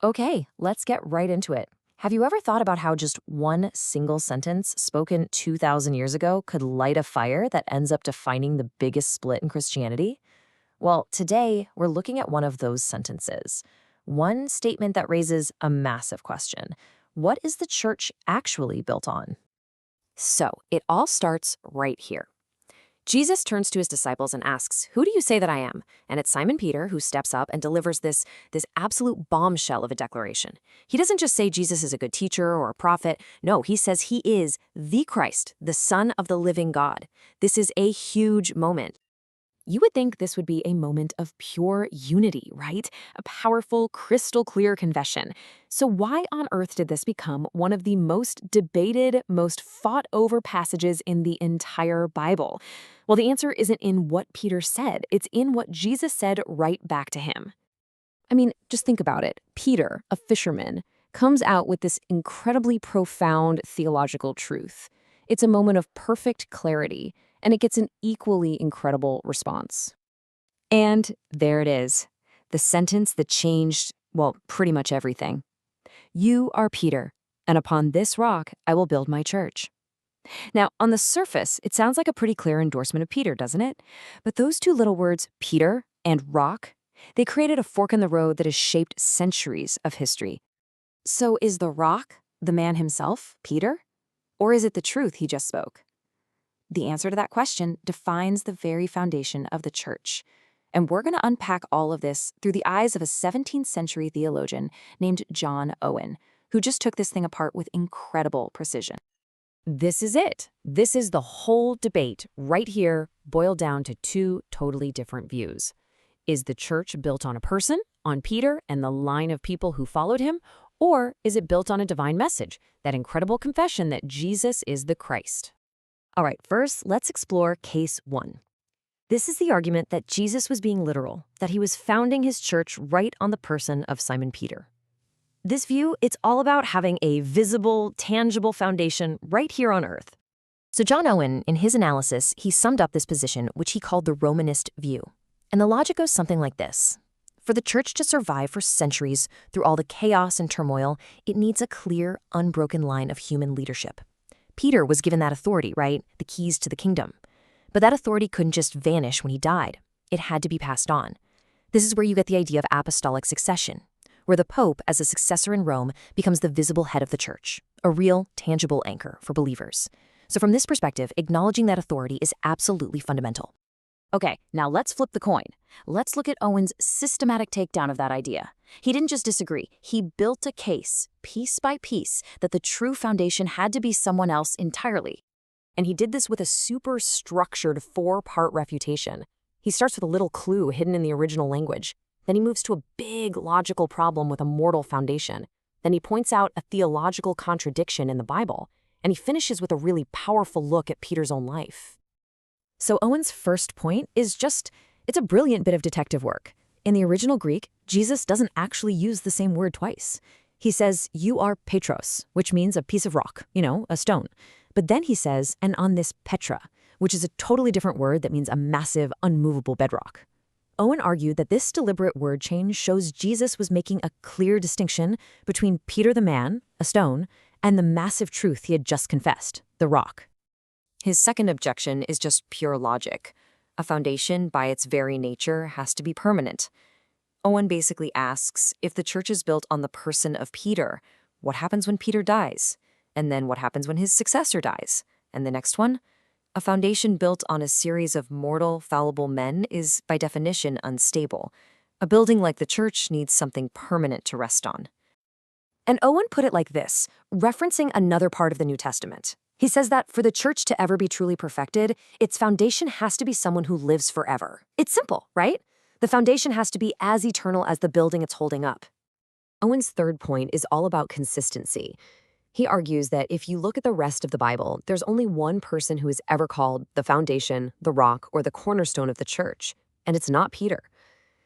Okay, let's get right into it. Have you ever thought about how just one single sentence spoken 2,000 years ago could light a fire that ends up defining the biggest split in Christianity? Well, today we're looking at one of those sentences. One statement that raises a massive question. What is the church actually built on? So, it all starts right here. Jesus turns to his disciples and asks, "Who do you say that I am?" And it's Simon Peter who steps up and delivers this absolute bombshell of a declaration. He doesn't just say Jesus is a good teacher or a prophet. No, he says he is the Christ, the Son of the living God. This is a huge moment. You would think this would be a moment of pure unity, right? A powerful, crystal clear confession. So why on earth did this become one of the most debated, most fought over passages in the entire Bible? Well, the answer isn't in what Peter said. It's in what Jesus said right back to him. I mean, just think about it. Peter, a fisherman, comes out with this incredibly profound theological truth. It's a moment of perfect clarity, and it gets an equally incredible response. And there it is, the sentence that changed, well, pretty much everything. You are Peter, and upon this rock I will build my church. Now, on the surface, it sounds like a pretty clear endorsement of Peter, doesn't it? But those two little words, Peter and rock, they created a fork in the road that has shaped centuries of history. So is the rock the man himself, Peter? Or is it the truth he just spoke? The answer to that question defines the very foundation of the church. And we're going to unpack all of this through the eyes of a 17th century theologian named John Owen, who just took this thing apart with incredible precision. This is it. This is the whole debate right here, boiled down to two totally different views. Is the church built on a person, on Peter and the line of people who followed him, or is it built on a divine message, that incredible confession that Jesus is the Christ? All right, first, let's explore case one. This is the argument that Jesus was being literal, that he was founding his church right on the person of Simon Peter. This view, it's all about having a visible, tangible foundation right here on earth. So John Owen, in his analysis, he summed up this position, which he called the Romanist view. And the logic goes something like this. For the church to survive for centuries through all the chaos and turmoil, it needs a clear, unbroken line of human leadership. Peter was given that authority, right? The keys to the kingdom. But that authority couldn't just vanish when he died. It had to be passed on. This is where you get the idea of apostolic succession, where the Pope, as a successor in Rome, becomes the visible head of the church, a real, tangible anchor for believers. So from this perspective, acknowledging that authority is absolutely fundamental. Okay, now let's flip the coin. Let's look at Owen's systematic takedown of that idea. He didn't just disagree. He built a case, piece by piece, that the true foundation had to be someone else entirely. And he did this with a super structured 4-part refutation. He starts with a little clue hidden in the original language. Then he moves to a big logical problem with a mortal foundation. Then he points out a theological contradiction in the Bible. And he finishes with a really powerful look at Peter's own life. So Owen's first point is it's a brilliant bit of detective work. In the original Greek, Jesus doesn't actually use the same word twice. He says, you are Petros, which means a piece of rock, a stone. But then he says, and on this Petra, which is a totally different word that means a massive, unmovable bedrock. Owen argued that this deliberate word change shows Jesus was making a clear distinction between Peter the man, a stone, and the massive truth he had just confessed, the rock. His second objection is just pure logic. A foundation, by its very nature, has to be permanent. Owen basically asks, if the church is built on the person of Peter, what happens when Peter dies? And then what happens when his successor dies? And the next one? A foundation built on a series of mortal, fallible men is, by definition, unstable. A building like the church needs something permanent to rest on. And Owen put it like this, referencing another part of the New Testament. He says that for the church to ever be truly perfected, its foundation has to be someone who lives forever. It's simple, right? The foundation has to be as eternal as the building it's holding up. Owen's third point is all about consistency. He argues that if you look at the rest of the Bible, there's only one person who is ever called the foundation, the rock, or the cornerstone of the church, and it's not Peter.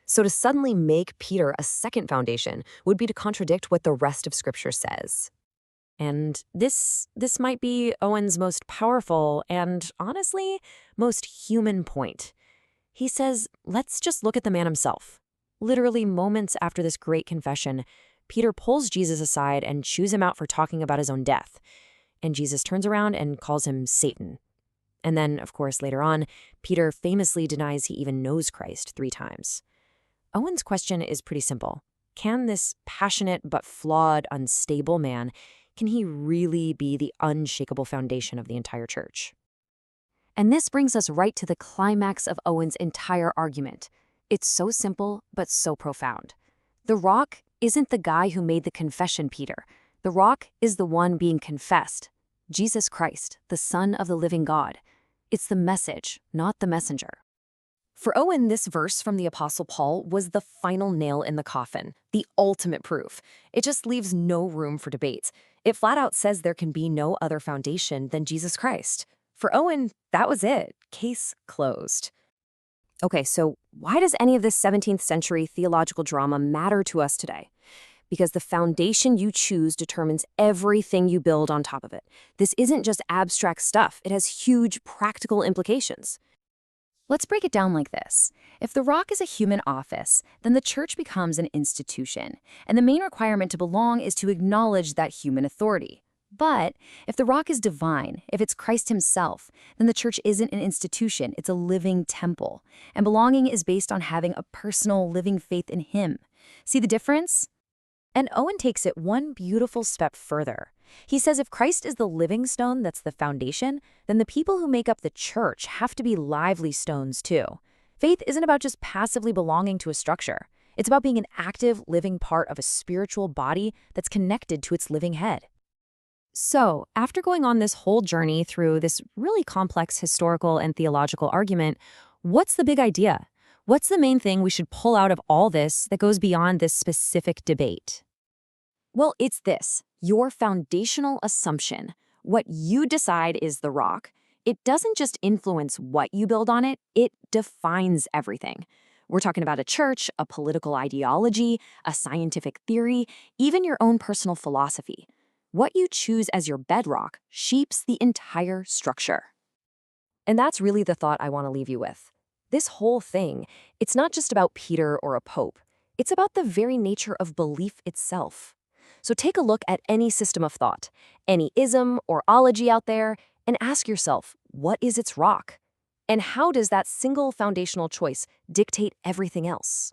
So to suddenly make Peter a second foundation would be to contradict what the rest of Scripture says. And this might be Owen's most powerful and, honestly, most human point. He says, let's just look at the man himself. Literally moments after this great confession, Peter pulls Jesus aside and chews him out for talking about his own death. And Jesus turns around and calls him Satan. And then, of course, later on, Peter famously denies he even knows Christ 3 times. Owen's question is pretty simple. Can this passionate but flawed, unstable man, can he really be the unshakable foundation of the entire church? And this brings us right to the climax of Owen's entire argument. It's so simple, but so profound. The rock isn't the guy who made the confession, Peter. The rock is the one being confessed, Jesus Christ, the Son of the living God. It's the message, not the messenger. For Owen, this verse from the Apostle Paul was the final nail in the coffin, the ultimate proof. It just leaves no room for debate. It flat out says there can be no other foundation than Jesus Christ. For Owen, that was it. Case closed. Okay, so why does any of this 17th century theological drama matter to us today? Because the foundation you choose determines everything you build on top of it. This isn't just abstract stuff. It has huge practical implications. Let's break it down like this. If the rock is a human office, then the church becomes an institution, and the main requirement to belong is to acknowledge that human authority. But if the rock is divine, if it's Christ himself, then the church isn't an institution, it's a living temple. And belonging is based on having a personal, living faith in him. See the difference? And Owen takes it one beautiful step further. He says if Christ is the living stone that's the foundation, then the people who make up the church have to be lively stones too. Faith isn't about just passively belonging to a structure. It's about being an active, living part of a spiritual body that's connected to its living head. So, after going on this whole journey through this really complex historical and theological argument, what's the big idea? What's the main thing we should pull out of all this that goes beyond this specific debate? Well, it's this, your foundational assumption. What you decide is the rock. It doesn't just influence what you build on it, it defines everything. We're talking about a church, a political ideology, a scientific theory, even your own personal philosophy. What you choose as your bedrock shapes the entire structure. And that's really the thought I want to leave you with. This whole thing, it's not just about Peter or a pope. It's about the very nature of belief itself. So take a look at any system of thought, any ism or ology out there, and ask yourself, what is its rock? And how does that single foundational choice dictate everything else?